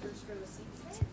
first row of seats there.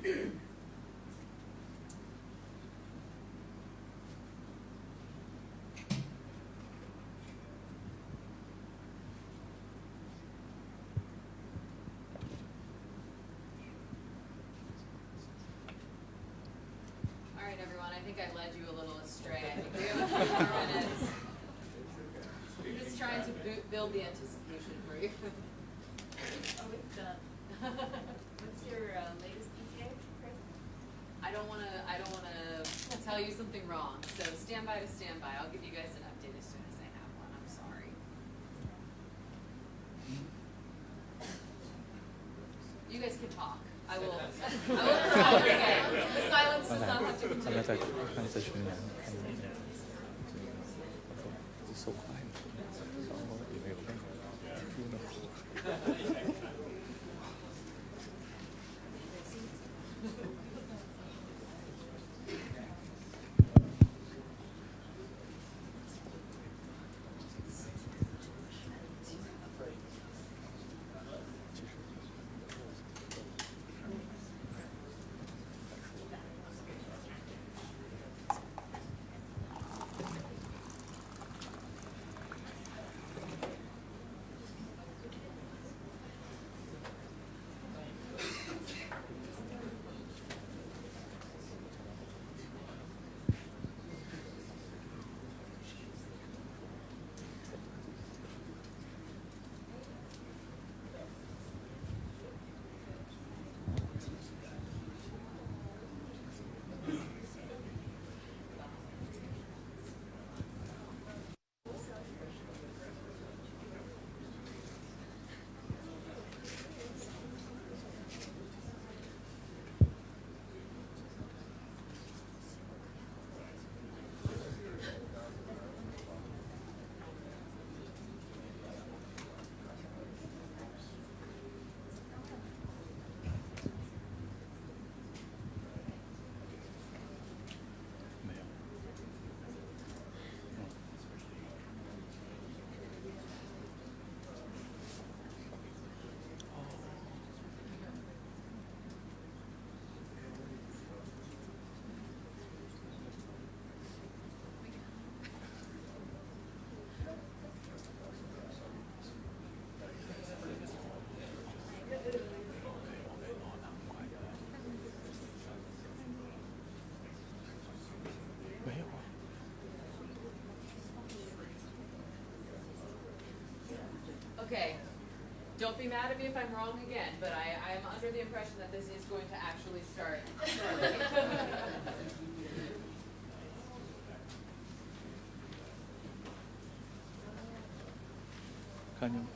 I think I led you a little astray. I think we have a few more minutes. We're just trying to build the anticipation for you. Oh, it's done. What's your latest ETA, Chris? I don't want to tell you something wrong. So stand by to stand by. I'll give you guys an update as soon as I have one. I'm sorry. You guys can talk. I will try again. The silence does not have to continue. 他们在群里面看见他说so quiet， 然后也没有任何听的。Okay. Don't be mad at me if I'm wrong again, but I'm under the impression that this is going to actually start shortly.看见吗？ Okay.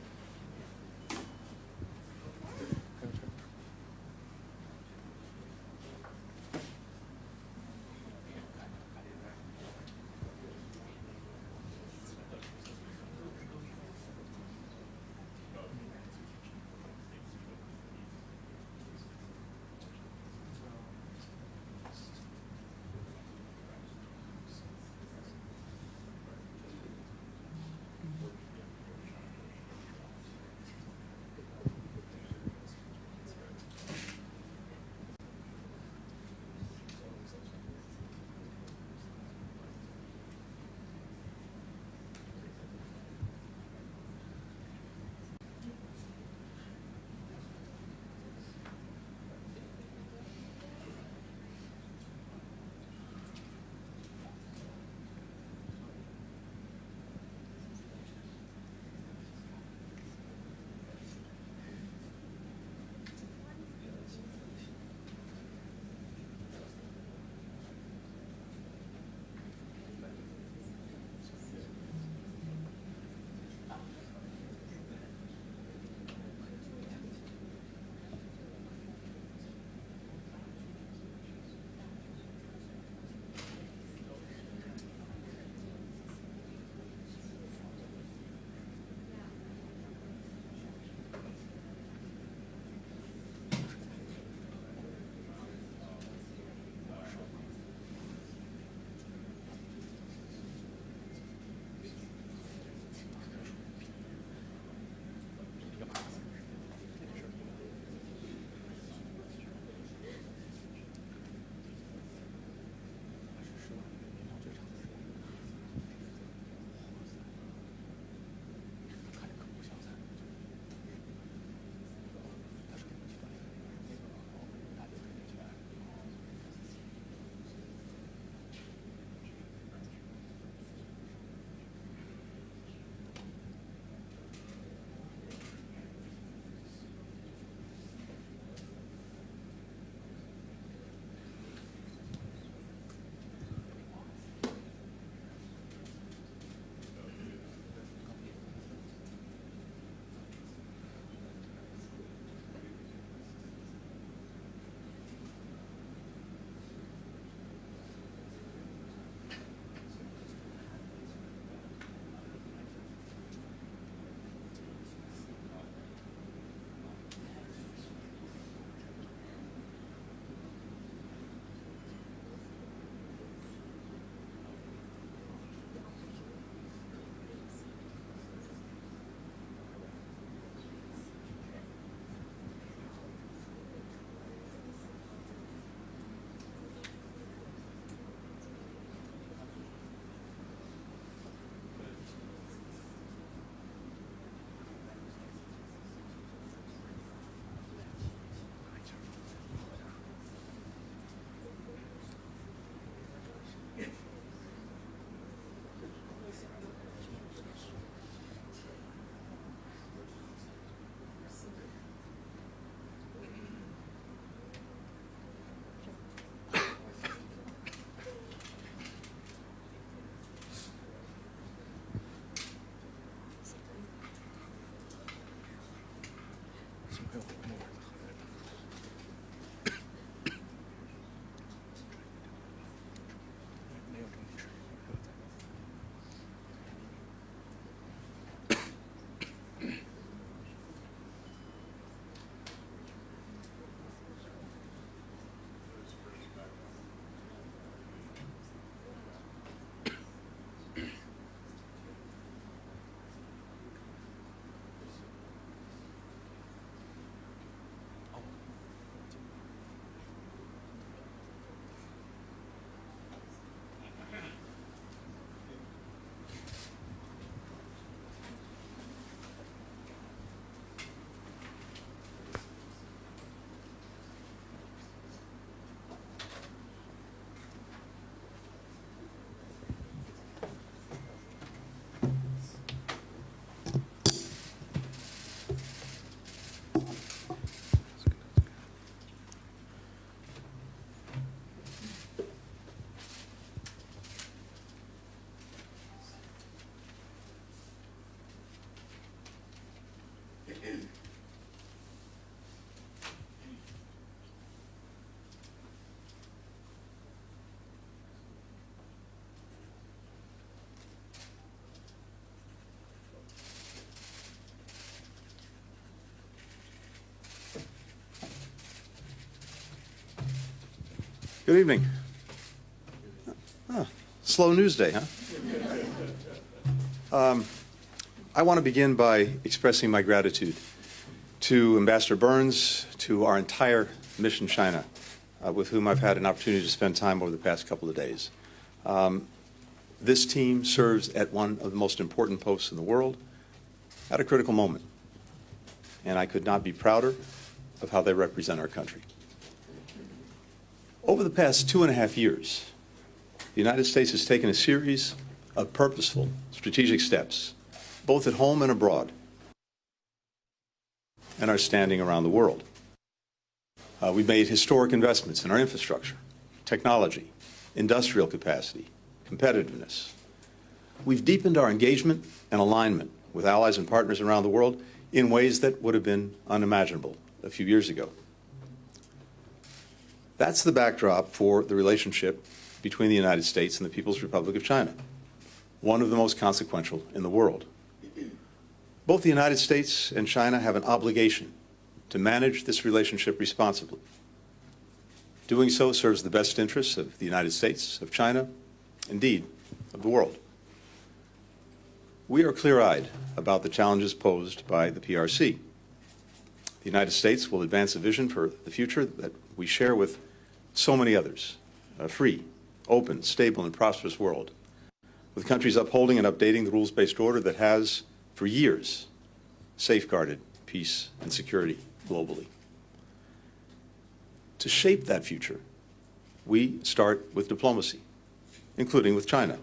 Good evening. Slow news day, huh? I want to begin by expressing my gratitude to Ambassador Burns, to our entire Mission China, with whom I've had an opportunity to spend time over the past couple of days. This team serves at one of the most important posts in the world at a critical moment, and I could not be prouder of how they represent our country. Over the past 2.5 years, the United States has taken a series of purposeful, strategic steps, both at home and abroad, and are standing around the world. We've made historic investments in our infrastructure, technology, industrial capacity, competitiveness. We've deepened our engagement and alignment with allies and partners around the world in ways that would have been unimaginable a few years ago. That's the backdrop for the relationship between the United States and the People's Republic of China, one of the most consequential in the world. Both the United States and China have an obligation to manage this relationship responsibly. Doing so serves the best interests of the United States, of China, indeed, of the world. We are clear-eyed about the challenges posed by the PRC. The United States will advance a vision for the future that we share with so many others, a free, open, stable, and prosperous world, with countries upholding and updating the rules-based order that has, for years, safeguarded peace and security globally. To shape that future, we start with diplomacy, including with China.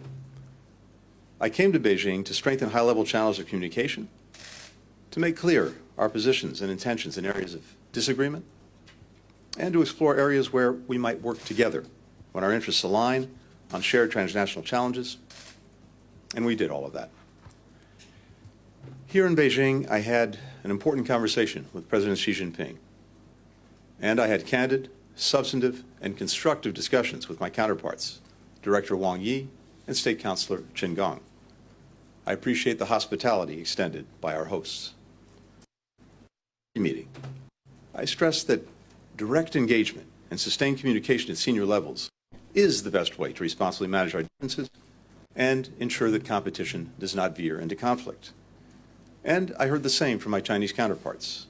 I came to Beijing to strengthen high-level channels of communication, to make clear our positions and intentions in areas of disagreement, and to explore areas where we might work together when our interests align on shared transnational challenges, and we did all of that. Here in Beijing, I had an important conversation with President Xi Jinping, and I had candid, substantive, and constructive discussions with my counterparts, Director Wang Yi and State Councilor Qin Gang. I appreciate the hospitality extended by our hosts. Meeting. I stressed that direct engagement and sustained communication at senior levels is the best way to responsibly manage our differences and ensure that competition does not veer into conflict. And I heard the same from my Chinese counterparts.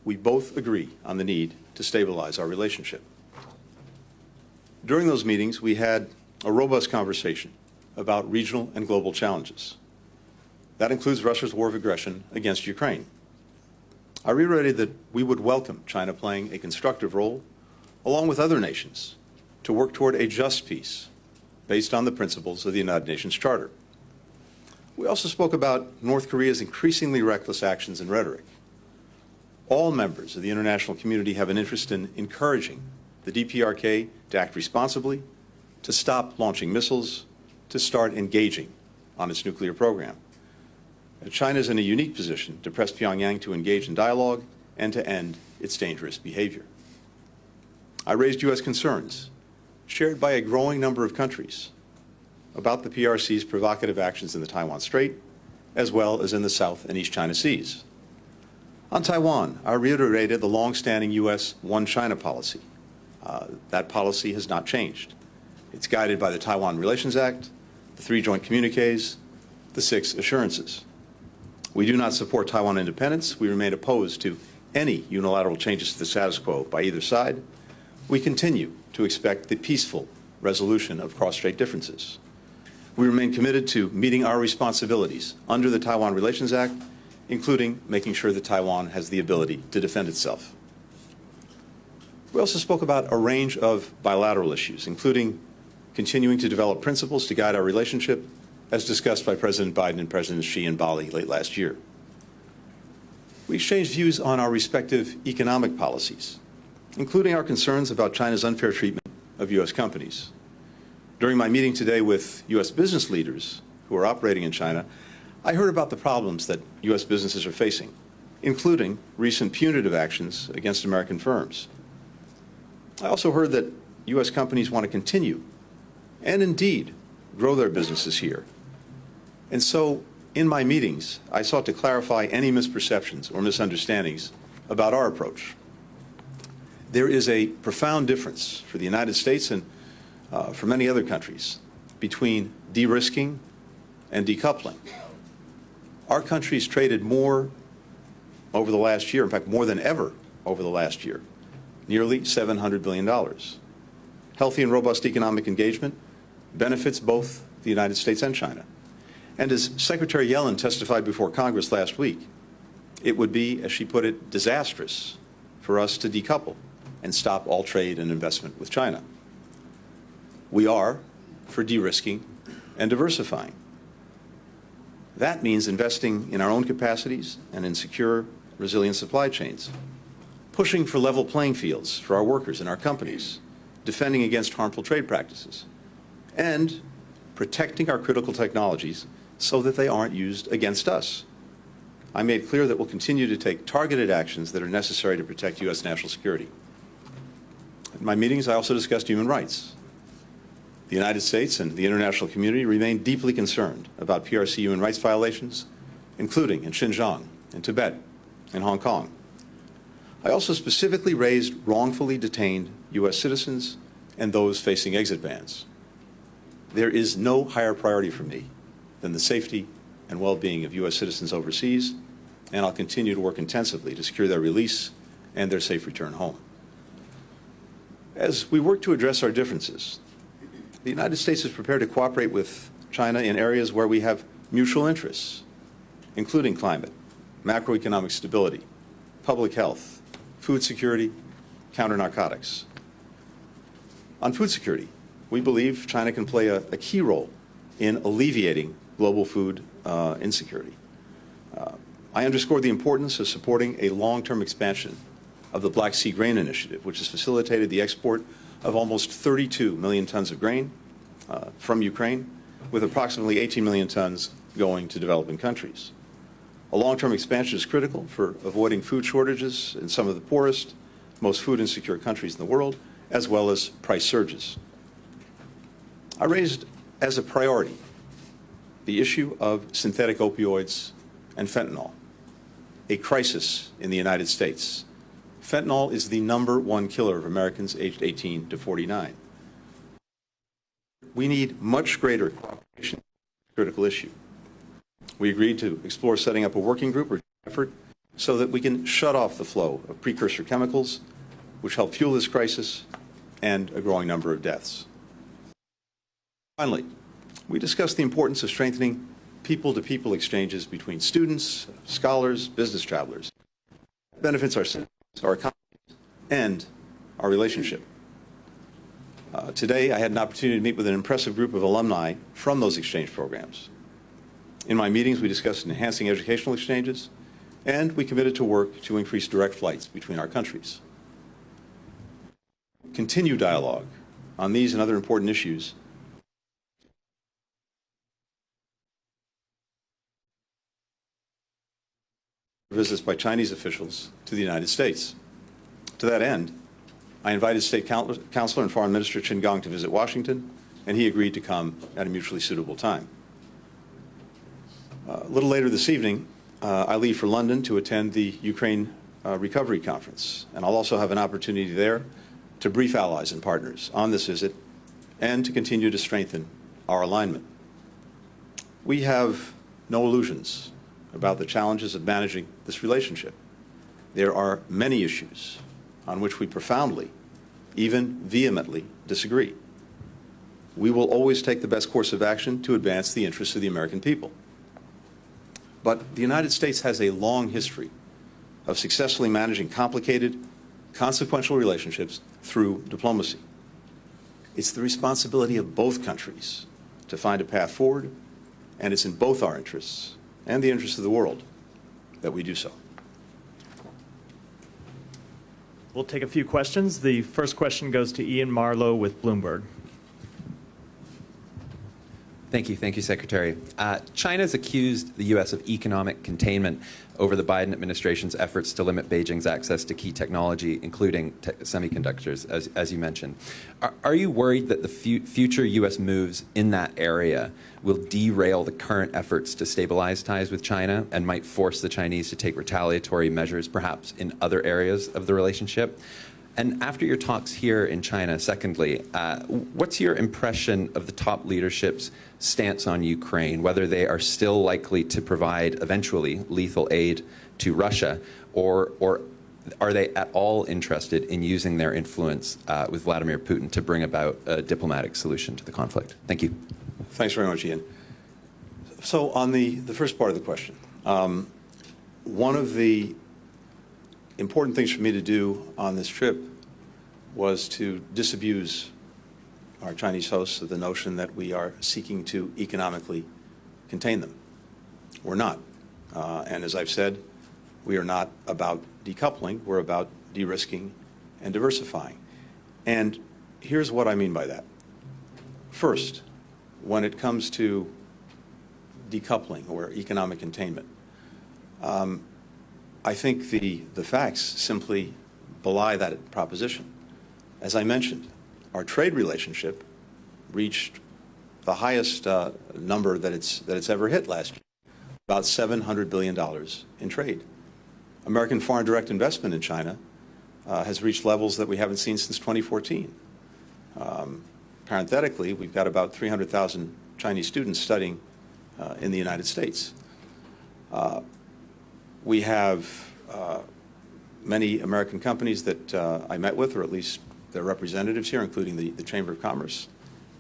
We both agree on the need to stabilize our relationship. During those meetings, we had a robust conversation about regional and global challenges. That includes Russia's war of aggression against Ukraine. I reiterated that we would welcome China playing a constructive role, along with other nations, to work toward a just peace based on the principles of the United Nations Charter. We also spoke about North Korea's increasingly reckless actions and rhetoric. All members of the international community have an interest in encouraging the DPRK to act responsibly, to stop launching missiles, to start engaging on its nuclear program. China is in a unique position to press Pyongyang to engage in dialogue and to end its dangerous behavior. I raised U.S. concerns, shared by a growing number of countries, about the PRC's provocative actions in the Taiwan Strait, as well as in the South and East China Seas. On Taiwan, I reiterated the long-standing U.S. One China policy. That policy has not changed. It's guided by the Taiwan Relations Act, the 3 joint communiques, the 6 assurances. We do not support Taiwan independence. We remain opposed to any unilateral changes to the status quo by either side. We continue to expect the peaceful resolution of cross-strait differences. We remain committed to meeting our responsibilities under the Taiwan Relations Act, including making sure that Taiwan has the ability to defend itself. We also spoke about a range of bilateral issues, including continuing to develop principles to guide our relationship, as discussed by President Biden and President Xi in Bali late last year. We exchanged views on our respective economic policies, including our concerns about China's unfair treatment of U.S. companies. During my meeting today with U.S. business leaders who are operating in China, I heard about the problems that U.S. businesses are facing, including recent punitive actions against American firms. I also heard that U.S. companies want to continue, and indeed grow their businesses here. And so, in my meetings, I sought to clarify any misperceptions or misunderstandings about our approach. There is a profound difference for the United States and for many other countries between de-risking and decoupling. Our country's traded more over the last year, in fact, more than ever over the last year, nearly $700 billion. Healthy and robust economic engagement benefits both the United States and China. And as Secretary Yellen testified before Congress last week, it would be, as she put it, disastrous for us to decouple and stop all trade and investment with China. We are for de-risking and diversifying. That means investing in our own capacities and in secure, resilient supply chains, pushing for level playing fields for our workers and our companies, defending against harmful trade practices, and protecting our critical technologies so that they aren't used against us. I made clear that we'll continue to take targeted actions that are necessary to protect U.S. national security. In my meetings, I also discussed human rights. The United States and the international community remain deeply concerned about PRC human rights violations, including in Xinjiang, in Tibet, in Hong Kong. I also specifically raised wrongfully detained U.S. citizens and those facing exit bans. There is no higher priority for me than the safety and well-being of U.S. citizens overseas, and I'll continue to work intensively to secure their release and their safe return home. As we work to address our differences, the United States is prepared to cooperate with China in areas where we have mutual interests, including climate, macroeconomic stability, public health, food security, counter-narcotics. On food security, we believe China can play a key role in alleviating global food insecurity. I underscored the importance of supporting a long-term expansion of the Black Sea Grain Initiative, which has facilitated the export of almost 32 million tons of grain from Ukraine, with approximately 18 million tons going to developing countries. A long-term expansion is critical for avoiding food shortages in some of the poorest, most food insecure countries in the world, as well as price surges. I raised as a priority the issue of synthetic opioids and fentanyl, a crisis in the United States. Fentanyl is the #1 killer of Americans aged 18 to 49. We need much greater cooperation on this critical issue. We agreed to explore setting up a working group or effort so that we can shut off the flow of precursor chemicals, which help fuel this crisis and a growing number of deaths. Finally, we discussed the importance of strengthening people-to-people exchanges between students, scholars, business travelers. It benefits our citizens, our economies, and our relationship. Today, I had an opportunity to meet with an impressive group of alumni from those exchange programs. In my meetings, we discussed enhancing educational exchanges, and we committed to work to increase direct flights between our countries. Continue dialogue on these and other important issues visits by Chinese officials to the United States. To that end, I invited State Counselor and Foreign Minister Qin Gang to visit Washington, and he agreed to come at a mutually suitable time. A little later this evening, I leave for London to attend the Ukraine Recovery Conference, and I'll also have an opportunity there to brief allies and partners on this visit and to continue to strengthen our alignment. We have no illusions about the challenges of managing this relationship. There are many issues on which we profoundly, even vehemently, disagree. We will always take the best course of action to advance the interests of the American people. But the United States has a long history of successfully managing complicated, consequential relationships through diplomacy. It's the responsibility of both countries to find a path forward, and it's in both our interests and the interests of the world that we do so. We'll take a few questions. The first question goes to Ian Marlowe with Bloomberg. Thank you, Secretary. China's accused the U.S. of economic containment over the Biden administration's efforts to limit Beijing's access to key technology, including semiconductors, as you mentioned. Are you worried that the future U.S. moves in that area will derail the current efforts to stabilize ties with China and might force the Chinese to take retaliatory measures, perhaps in other areas of the relationship? And after your talks here in China, secondly, what's your impression of the top leadership's stance on Ukraine, whether they are still likely to provide eventually lethal aid to Russia, or are they at all interested in using their influence with Vladimir Putin to bring about a diplomatic solution to the conflict? Thank you. Thanks very much, Ian. So on the first part of the question, one of the important things for me to do on this trip was to disabuse our Chinese hosts of the notion that we are seeking to economically contain them. We're not. And as I've said, we are not about decoupling. We're about de-risking and diversifying. And here's what I mean by that. First, when it comes to decoupling or economic containment, I think the facts simply belie that proposition. As I mentioned, our trade relationship reached the highest number that it's ever hit last year, about $700 billion in trade. American foreign direct investment in China has reached levels that we haven't seen since 2014. Parenthetically, we've got about 300,000 Chinese students studying in the United States. We have many American companies that I met with, or at least their representatives here, including the Chamber of Commerce,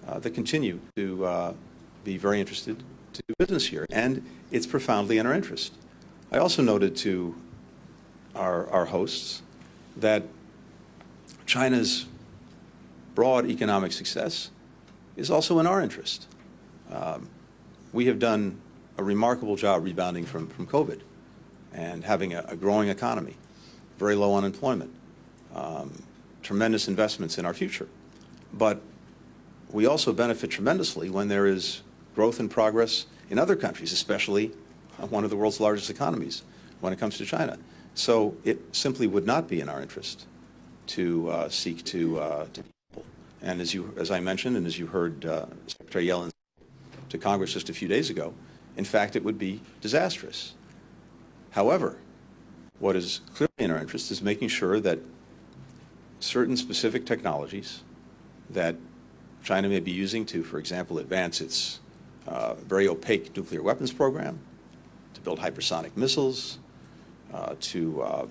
that continue to be very interested to do business here, and it's profoundly in our interest. I also noted to our hosts that China's broad economic success is also in our interest. We have done a remarkable job rebounding from COVID and having a growing economy, very low unemployment, tremendous investments in our future. But we also benefit tremendously when there is growth and progress in other countries, especially one of the world's largest economies when it comes to China. So it simply would not be in our interest to seek to and as I mentioned, and as you heard Secretary Yellen to Congress just a few days ago, in fact, it would be disastrous. However, what is clearly in our interest is making sure that certain specific technologies that China may be using to, for example, advance its very opaque nuclear weapons program, to build hypersonic missiles, to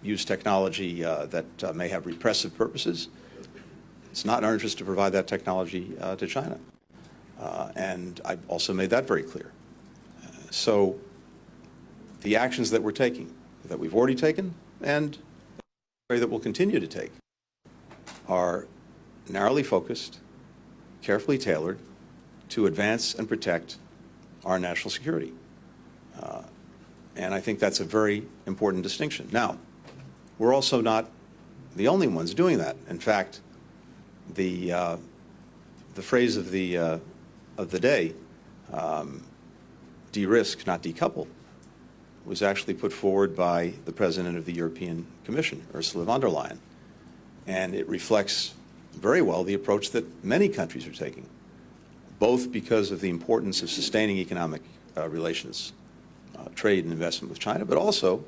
use technology that may have repressive purposes. It's not in our interest to provide that technology to China. And I've also made that very clear. So the actions that we're taking, that we've already taken, and that we'll continue to take, are narrowly focused, carefully tailored to advance and protect our national security. And I think that's a very important distinction. Now, we're also not the only ones doing that. In fact, the phrase of the day, de-risk, not decouple, was actually put forward by the President of the European Commission, Ursula von der Leyen. And it reflects very well the approach that many countries are taking, both because of the importance of sustaining economic relations, trade and investment with China, but also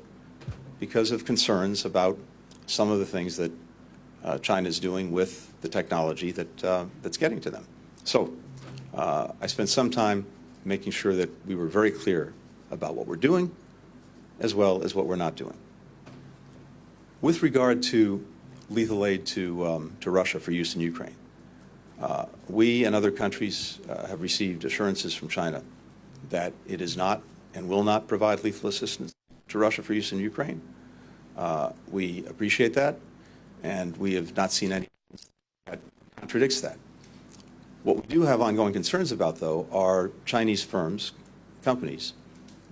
because of concerns about some of the things that China is doing with the technology that's getting to them. So I spent some time making sure that we were very clear about what we're doing as well as what we're not doing. With regard to lethal aid to Russia for use in Ukraine, we and other countries have received assurances from China that it is not and will not provide lethal assistance to Russia for use in Ukraine. We appreciate that, and we have not seen anything that contradicts that. What we do have ongoing concerns about, though, are Chinese firms, companies,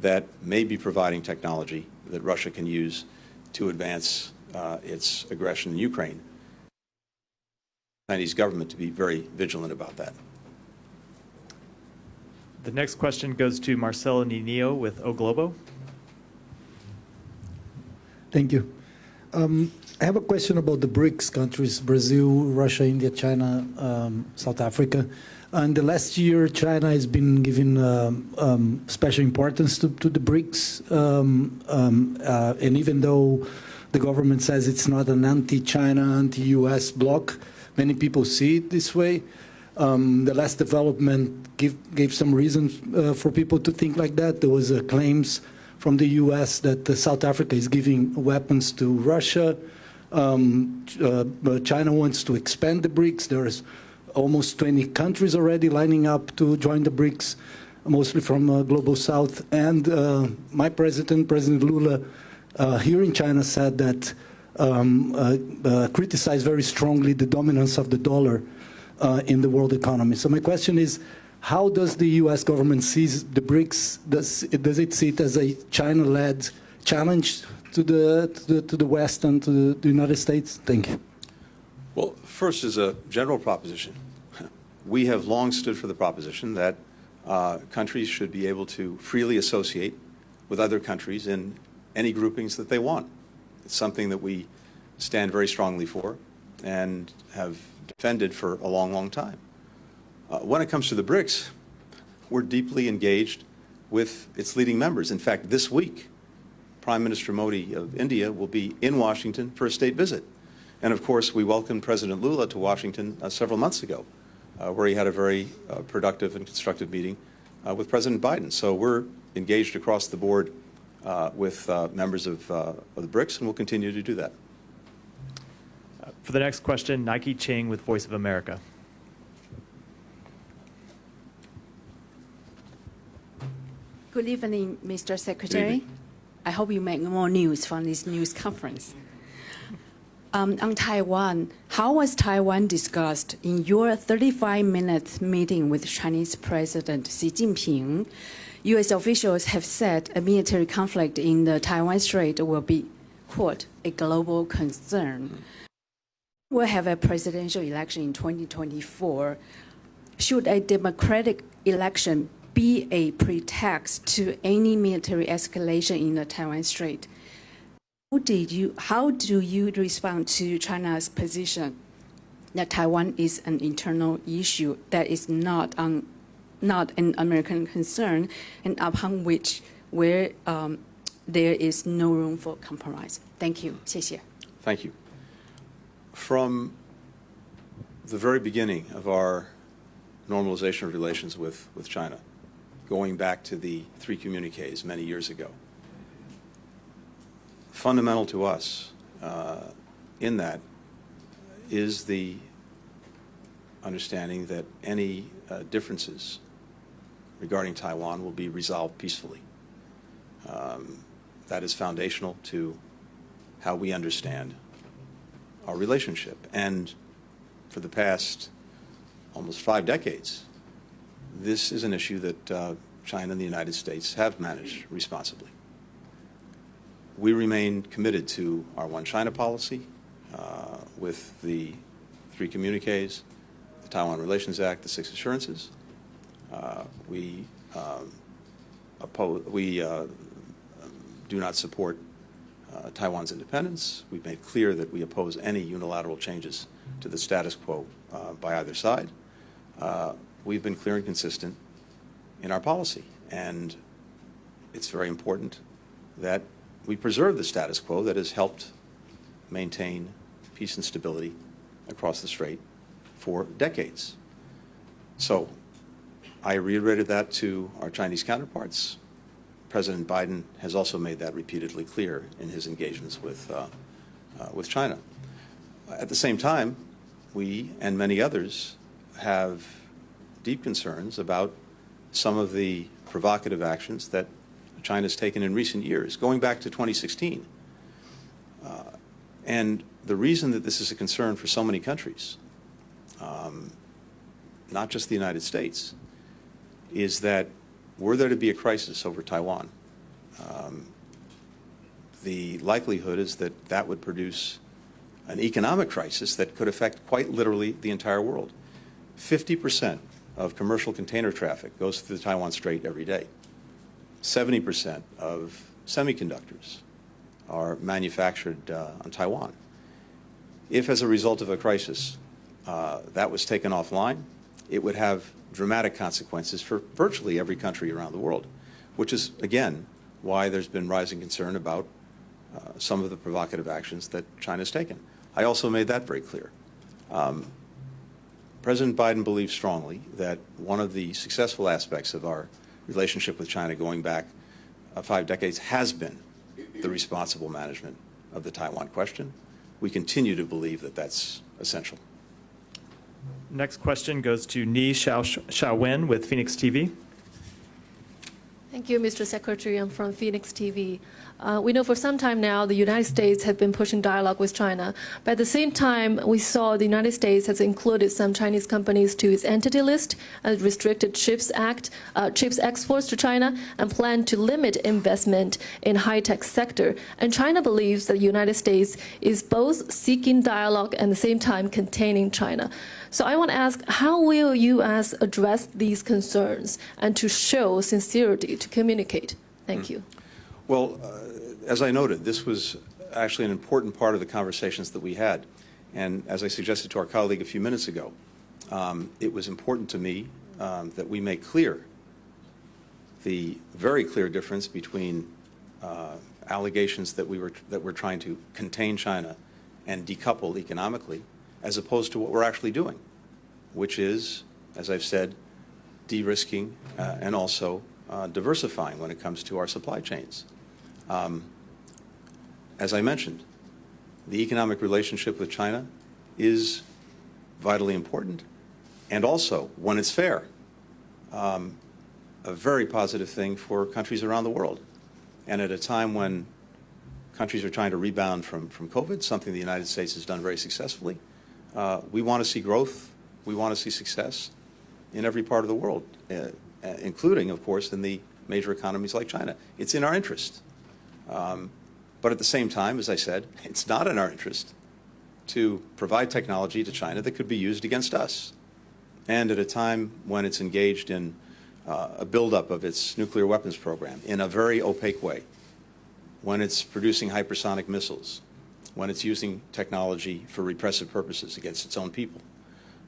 that may be providing technology that Russia can use to advance its aggression in Ukraine. The Chinese government to be very vigilant about that. The next question goes to Marcelo Ninio with O Globo. Thank you. I have a question about the BRICS countries, Brazil, Russia, India, China, South Africa. And the last year, China has been giving special importance to the BRICS. And even though The government says it's not an anti-China, anti-US bloc. Many people see it this way. The last development gave some reasons for people to think like that. There was claims from the US that South Africa is giving weapons to Russia. China wants to expand the BRICS. There's almost 20 countries already lining up to join the BRICS, mostly from Global South. And my president, President Lula, here in China said that, criticized very strongly the dominance of the dollar in the world economy. So my question is, how does the US government see the BRICS? Does it see it as a China-led challenge to the West and to the United States? Thank you. Well, first, as a general proposition, we have long stood for the proposition that countries should be able to freely associate with other countries in any groupings that they want. It's something that we stand very strongly for and have defended for a long, long time. When it comes to the BRICS, we're deeply engaged with its leading members. In fact, this week, Prime Minister Modi of India will be in Washington for a state visit. And of course, we welcomed President Lula to Washington several months ago, where he had a very productive and constructive meeting with President Biden. So we're engaged across the board with members of the BRICS, and we'll continue to do that. For the next question, Nike Ching with Voice of America. Good evening, Mr. Secretary. Good evening. I hope you make more news from this news conference. On Taiwan, how was Taiwan discussed in your 35-minute meeting with Chinese President Xi Jinping? U.S. officials have said a military conflict in the Taiwan Strait will be, quote, a global concern. We'll have a presidential election in 2024. Should a democratic election be a pretext to any military escalation in the Taiwan Strait? How do you respond to China's position that Taiwan is an internal issue that is not an American concern, and upon which there is no room for compromise? Thank you. 谢谢. Thank you. From the very beginning of our normalization of relations with China, going back to the 3 communiques many years ago, fundamental to us in that is the understanding that any differences regarding Taiwan will be resolved peacefully. That is foundational to how we understand our relationship. And for the past almost 5 decades, this is an issue that China and the United States have managed responsibly. We remain committed to our One China policy with the 3 communiques, the Taiwan Relations Act, the 6 assurances. We do not support Taiwan's independence. We've made clear that we oppose any unilateral changes to the status quo by either side. We've been clear and consistent in our policy, and it's very important that we preserve the status quo that has helped maintain peace and stability across the strait for decades. So I reiterated that to our Chinese counterparts. President Biden has also made that repeatedly clear in his engagements with China. At the same time, we and many others have deep concerns about some of the provocative actions that China's taken in recent years, going back to 2016. And the reason that this is a concern for so many countries, not just the United States, is that were there to be a crisis over Taiwan, the likelihood is that that would produce an economic crisis that could affect quite literally the entire world. 50% of commercial container traffic goes through the Taiwan Strait every day. 70% of semiconductors are manufactured on Taiwan. If, as a result of a crisis, that was taken offline, it would have dramatic consequences for virtually every country around the world, which is, again, why there's been rising concern about some of the provocative actions that China's taken. I also made that very clear. President Biden believes strongly that one of the successful aspects of our relationship with China going back 5 decades has been the responsible management of the Taiwan question. We continue to believe that that's essential. Next question goes to Ni Xiaowen with Phoenix TV. Thank you, Mr. Secretary. I'm from Phoenix TV. We know for some time now the United States have been pushing dialogue with China. But at the same time, we saw the United States has included some Chinese companies to its entity list, restricted chips exports to China, and plan to limit investment in high-tech sector. And China believes that the United States is both seeking dialogue and at the same time containing China. So I want to ask, how will U.S. address these concerns and to show sincerity, to communicate? Thank you. Well, as I noted, this was actually an important part of the conversations that we had. And as I suggested to our colleague a few minutes ago, it was important to me that we make clear the very clear difference between allegations that we're trying to contain China and decouple economically, as opposed to what we're actually doing, which is, as I've said, de-risking and also diversifying when it comes to our supply chains. As I mentioned, the economic relationship with China is vitally important, and also, when it's fair, a very positive thing for countries around the world. And at a time when countries are trying to rebound from COVID, something the United States has done very successfully, we want to see growth, we want to see success in every part of the world, including, of course, in the major economies like China. It's in our interest. But at the same time, as I said, it's not in our interest to provide technology to China that could be used against us. And at a time when it's engaged in a buildup of its nuclear weapons program in a very opaque way, when it's producing hypersonic missiles, when it's using technology for repressive purposes against its own people,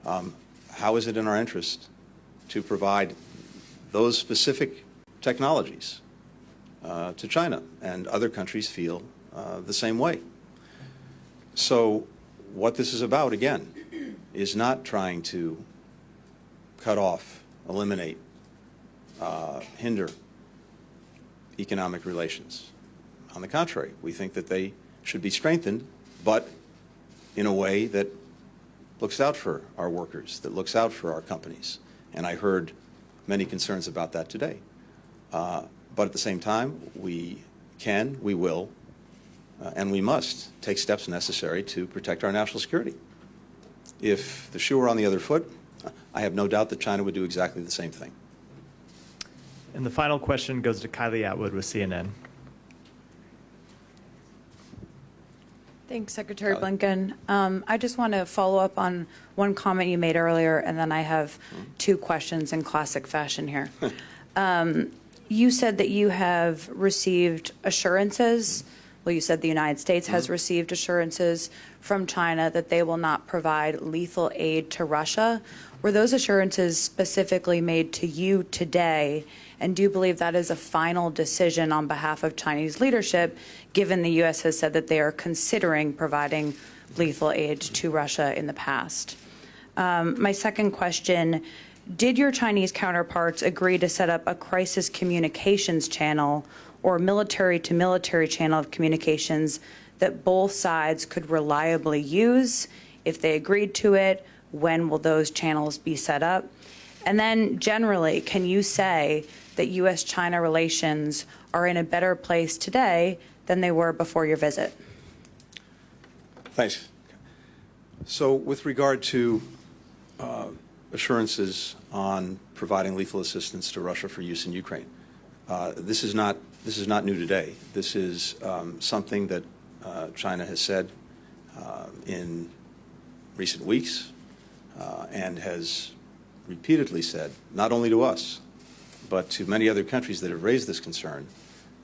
how is it in our interest to provide those specific technologies to China? And other countries feel the same way. So what this is about, again, is not trying to cut off, eliminate, hinder economic relations. On the contrary, we think that they should be strengthened, but in a way that looks out for our workers, that looks out for our companies. And I heard many concerns about that today. But at the same time, we can, we will, and we must take steps necessary to protect our national security. If the shoe were on the other foot, I have no doubt that China would do exactly the same thing. And the final question goes to Kylie Atwood with CNN. Thanks, Secretary Blinken. I just want to follow up on one comment you made earlier, and then I have 2 questions in classic fashion here. You said that you have received assurances, well, you said the United States has received assurances from China that they will not provide lethal aid to Russia. Were those assurances specifically made to you today? And do you believe that is a final decision on behalf of Chinese leadership, given the U.S. has said that they are considering providing lethal aid to Russia in the past? My second question, did your Chinese counterparts agree to set up a crisis communications channel or military-to-military channel of communications that both sides could reliably use? If they agreed to it, when will those channels be set up? And then generally, can you say that U.S.-China relations are in a better place today than they were before your visit? Thanks. So with regard to assurances on providing lethal assistance to Russia for use in Ukraine, this is not new today. This is something that China has said in recent weeks and has repeatedly said, not only to us, but to many other countries that have raised this concern,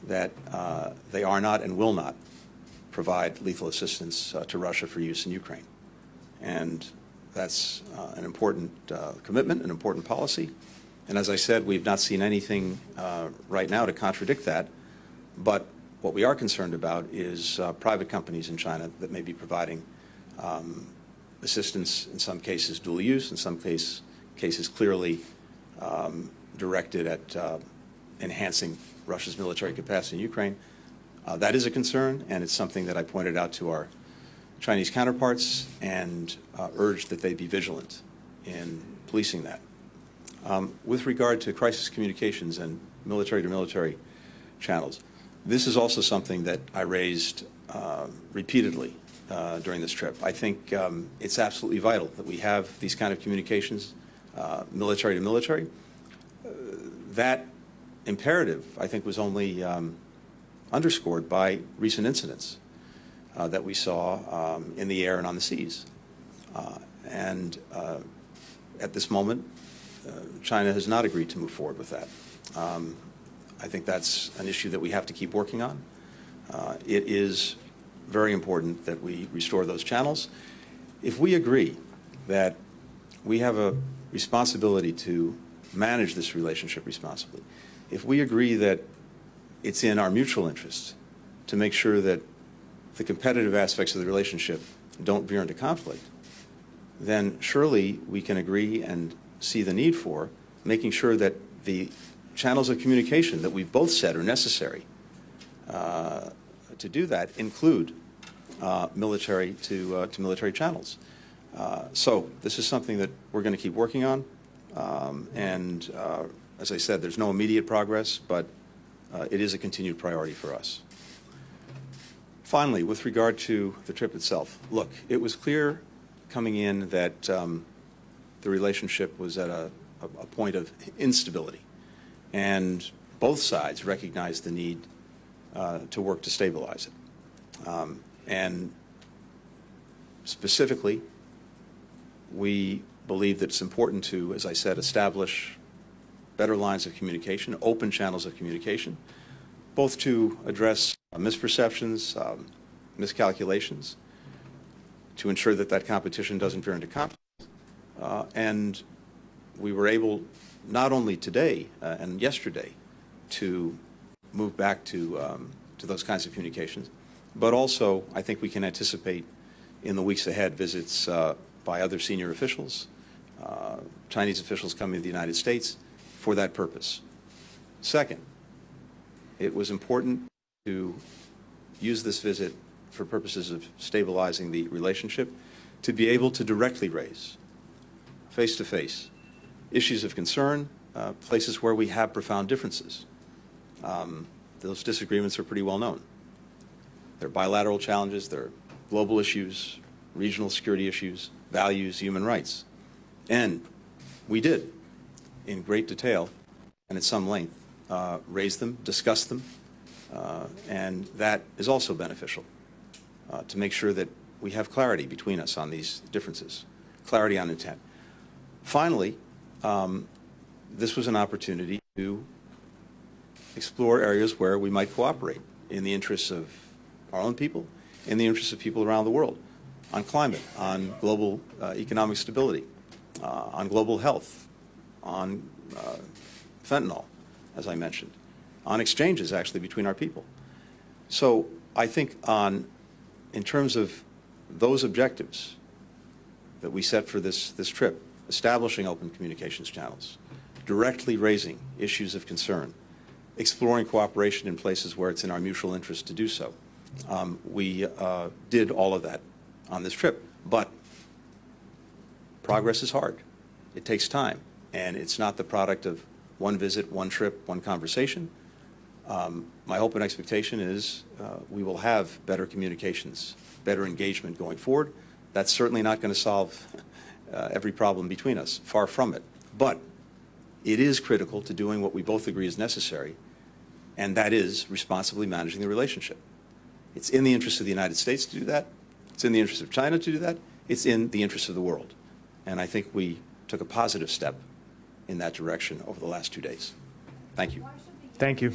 that they are not and will not provide lethal assistance to Russia for use in Ukraine. And that's an important commitment, an important policy. And as I said, we've not seen anything right now to contradict that. But What we are concerned about is private companies in China that may be providing assistance, in some cases dual use, in some cases clearly directed at enhancing Russia's military capacity in Ukraine. That is a concern, and it's something that I pointed out to our Chinese counterparts and urged that they be vigilant in policing that. With regard to crisis communications and military-to-military channels, this is also something that I raised repeatedly during this trip. I think it's absolutely vital that we have these kind of communications, military-to-military. That imperative, I think, was only underscored by recent incidents that we saw in the air and on the seas. At this moment, China has not agreed to move forward with that. I think that's an issue that we have to keep working on. It is very important that we restore those channels. If we agree that we have a responsibility to manage this relationship responsibly, if we agree that it's in our mutual interest to make sure that the competitive aspects of the relationship don't veer into conflict, then surely we can agree and see the need for making sure that the channels of communication that we've both said are necessary to do that include military to military channels. So this is something that we're going to keep working on. As I said, there's no immediate progress, but it is a continued priority for us. Finally, with regard to the trip itself, look, it was clear coming in that the relationship was at a point of instability, and both sides recognized the need to work to stabilize it. And specifically, we believe that it's important to, as I said, establish better lines of communication, open channels of communication, both to address misperceptions, miscalculations, to ensure that that competition doesn't veer into conflict. And we were able, not only today and yesterday, to move back to those kinds of communications, but also I think we can anticipate in the weeks ahead visits by other senior officials, Chinese officials coming to the United States for that purpose. Second, it was important to use this visit for purposes of stabilizing the relationship, to be able to directly raise, face-to-face, issues of concern, places where we have profound differences. Those disagreements are pretty well known. They're bilateral challenges, they're global issues, regional security issues, values, human rights. And we did, in great detail and at some length, raise them, discuss them, and that is also beneficial to make sure that we have clarity between us on these differences, clarity on intent. Finally, this was an opportunity to explore areas where we might cooperate in the interests of our own people, in the interests of people around the world, on climate, on global economic stability, on global health, on fentanyl, as I mentioned, on exchanges actually between our people. So I think in terms of those objectives that we set for this trip, establishing open communications channels, directly raising issues of concern, exploring cooperation in places where it's in our mutual interest to do so. We did all of that on this trip, but progress is hard. It takes time, and it's not the product of one visit, one trip, one conversation. My hope and expectation is we will have better communications, better engagement going forward. That's certainly not going to solve every problem between us, far from it. But it is critical to doing what we both agree is necessary, and that is responsibly managing the relationship. It's in the interest of the United States to do that. It's in the interest of China to do that. It's in the interest of the world. And I think we took a positive step in that direction over the last 2 days. Thank you. Thank you.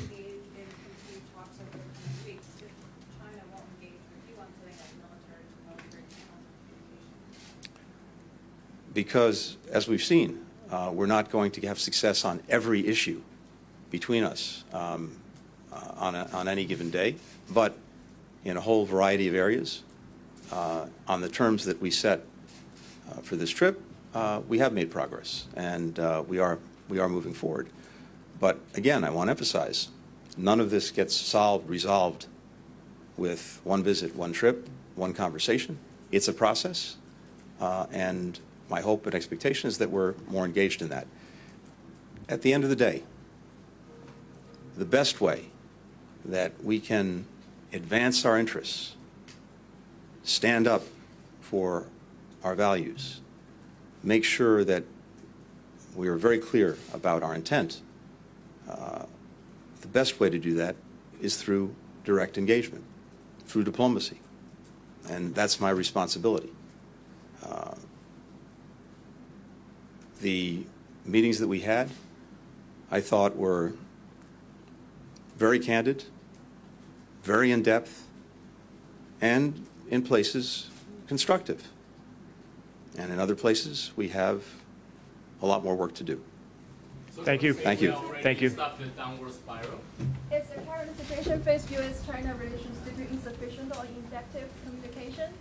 Because, as we've seen, we're not going to have success on every issue between us. on any given day, but in a whole variety of areas. On the terms that we set for this trip, we have made progress, and we are moving forward. But again, I want to emphasize, none of this gets resolved with one visit, one trip, one conversation. It's a process, and my hope and expectation is that we're more engaged in that. At the end of the day, the best way that we can advance our interests, stand up for our values, make sure that we are very clear about our intent, the best way to do that is through direct engagement, through diplomacy. And that's my responsibility. The meetings that we had, I thought, were very candid, very in-depth, and in places constructive. And in other places, we have a lot more work to do. Thank you. Thank you. Thank you. Stop the downward spiral. Is the current situation faced U.S.-China relations due to insufficient or ineffective communication?